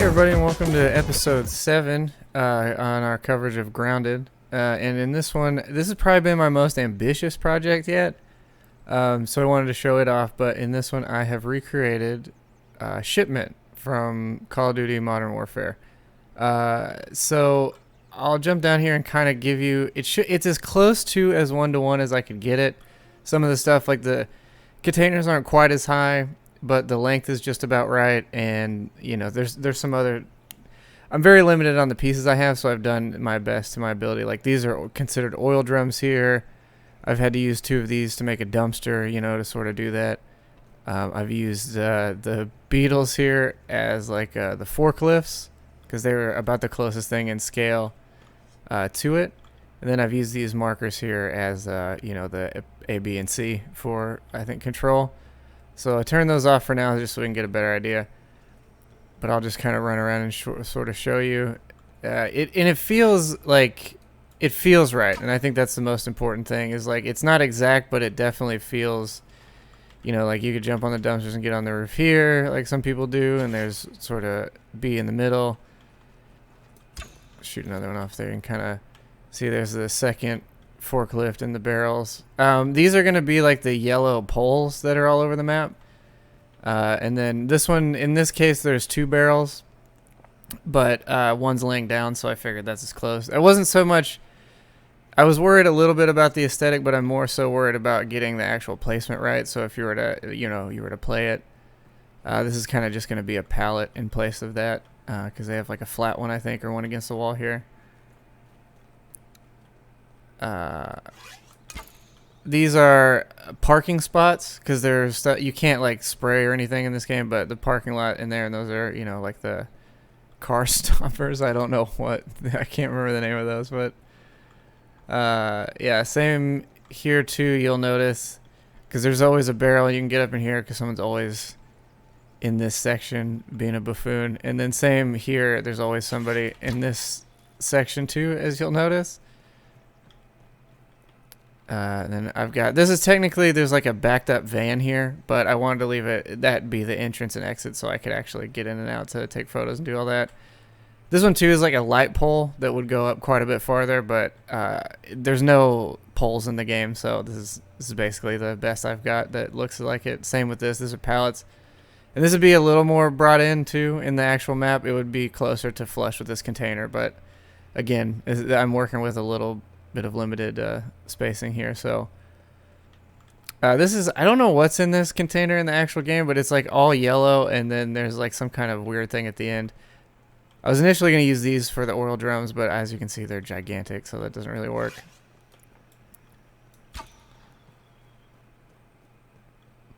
everybody, and welcome to episode 7 on our coverage of Grounded. And in this one, this has probably been my most ambitious project yet, so I wanted to show it off. But in this one, I have recreated Shipment from Call of Duty Modern Warfare. So I'll jump down here and kind of give you, it's as close to as one-to-one as I could get it. Some of the stuff, like the containers aren't quite as high, but the length is just about right, and you know, there's some other. I'm very limited on the pieces I have, so I've done my best to my ability. Like, these are considered oil drums here. I've had to use 2 of these to make a dumpster, you know, to sort of do that. I've used the Beetles here as like the forklifts, because they were about the closest thing in scale to it. And then I've used these markers here as you know, the A, B, and C for, I think, control. So I turn those off for now just so we can get a better idea. But I'll just kind of run around and sort of show you. It feels like, it feels right. And I think that's the most important thing, is like, it's not exact, but it definitely feels, you know, like you could jump on the dumpsters and get on the roof here, like some people do. And there's sort of B in the middle. Shoot another one off there and kind of see there's the second forklift in the barrels. These are going to be like the yellow poles that are all over the map. And then this one, in this case, there's 2 barrels, but one's laying down, so I figured that's as close. I wasn't so much, I was worried a little bit about the aesthetic, but I'm more so worried about getting the actual placement right. So if you were to, you know, you were to play it, this is kind of just going to be a pallet in place of that, because they have like a flat one, I think, or one against the wall here. These are parking spots, because there's you can't like spray or anything in this game, but the parking lot in there, and those are, you know, like the car stoppers. I don't know what, I can't remember the name of those, but yeah, same here too. You'll notice, because there's always a barrel, you can get up in here because someone's always in this section being a buffoon. And then same here, there's always somebody in this section too, as you'll notice. And then I've got, this is technically, there's like a backed up van here, but I wanted to leave it, that be the entrance and exit, so I could actually get in and out to take photos and do all that. This one too is like a light pole that would go up quite a bit farther, but there's no poles in the game, so this is basically the best I've got that looks like it. Same with this. These are pallets, and this would be a little more brought in too in the actual map. It would be closer to flush with this container, but again, I'm working with a little bit of limited spacing here. So this is, I don't know what's in this container in the actual game, but it's like all yellow, and then there's like some kind of weird thing at the end. I was initially going to use these for the oil drums, but as you can see, they're gigantic, so that doesn't really work.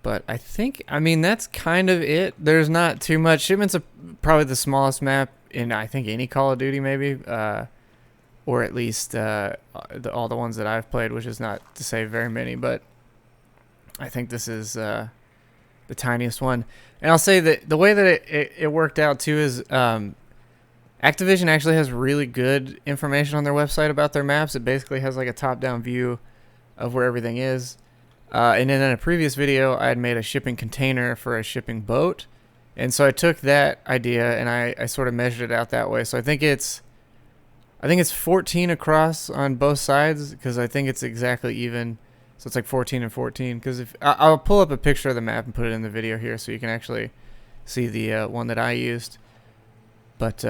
But I think, I mean, that's kind of it. There's not too much. Shipment's probably the smallest map in, I think, any Call of Duty, maybe. Or at least all the ones that I've played, which is not to say very many, but I think this is the tiniest one. And I'll say that the way that it worked out too is Activision actually has really good information on their website about their maps. It basically has like a top-down view of where everything is. And then in a previous video, I had made a shipping container for a shipping boat. And so I took that idea and I sort of measured it out that way. So I think it's 14 across on both sides, because I think it's exactly even. So it's like 14 and 14. Because if I'll pull up a picture of the map and put it in the video here, so you can actually see the one that I used. But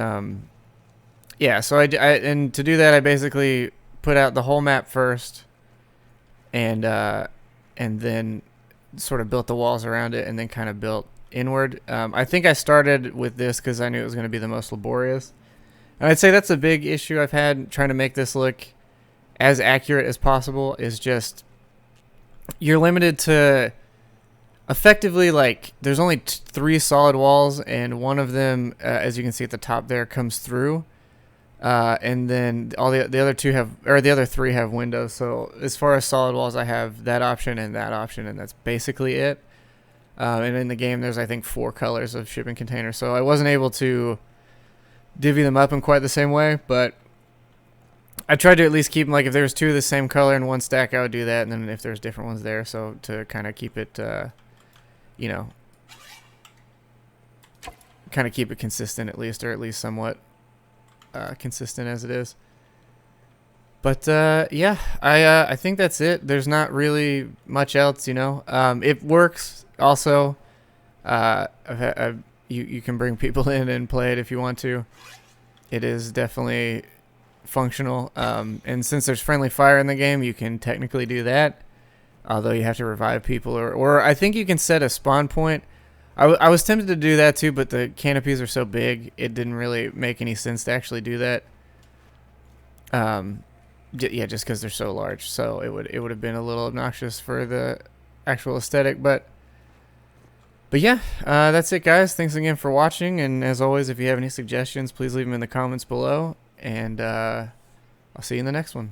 yeah, so and to do that, I basically put out the whole map first, and then sort of built the walls around it, and then kind of built inward. I think I started with this because I knew it was going to be the most laborious. And I'd say that's a big issue I've had trying to make this look as accurate as possible, is just you're limited to effectively, like, there's only 3 solid walls, and one of them, as you can see at the top there, comes through. And then all the other 2 have, or the other 3 have windows. So as far as solid walls, I have that option, and that's basically it. And in the game, there's, I think, 4 colors of shipping containers. So I wasn't able to divvy them up in quite the same way, but I tried to at least keep them, like, if there was 2 of the same color in one stack, I would do that, and then if there's different ones there, so to kind of keep it, you know, kind of keep it consistent at least, or at least somewhat consistent as it is. But yeah, I think that's it. There's not really much else, you know. It works also. You can bring people in and play it if you want to. It is definitely functional. And since there's friendly fire in the game, you can technically do that. Although you have to revive people, or I think you can set a spawn point. I was tempted to do that too, but the canopies are so big, it didn't really make any sense to actually do that. Yeah, just because they're so large, so it would have been a little obnoxious for the actual aesthetic, but yeah, that's it, guys. Thanks again for watching, and as always, if you have any suggestions, please leave them in the comments below, and I'll see you in the next one.